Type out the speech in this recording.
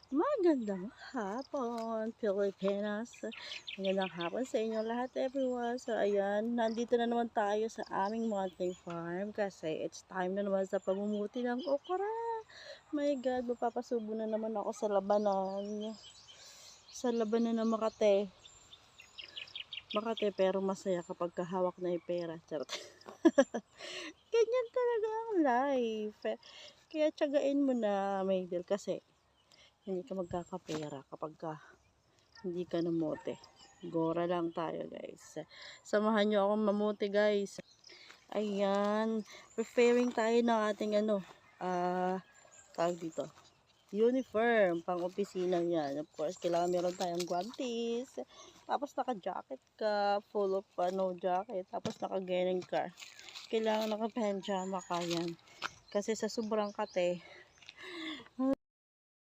Magandang hapon, Pilipinas. Magandang hapon sa inyo lahat, everyone. So, ayan, nandito na naman tayo sa aming mountain farm kasi it's time na naman sa pamumuti ng okra. My God, mapapasubo na naman ako sa labanan. Sa labanan ng Makate. Makate, pero masaya kapag kahawak na yung pera. Charot. Ganyan talaga ang life. Kaya tiyagain mo na, Maydel, kasi hindi ka magkakapera kapag hindi ka namote. Gora lang tayo, guys. Samahan nyo akong mamote, guys. Ayan, preparing tayo ng ating tawag dito, uniform pang opisina yan. Of course, kailangan meron tayong guantes, tapos naka-jacket ka, full of jacket, tapos naka-gearing ka. Kailangan naka-pajama ka yan. Kasi sa sobrang kate,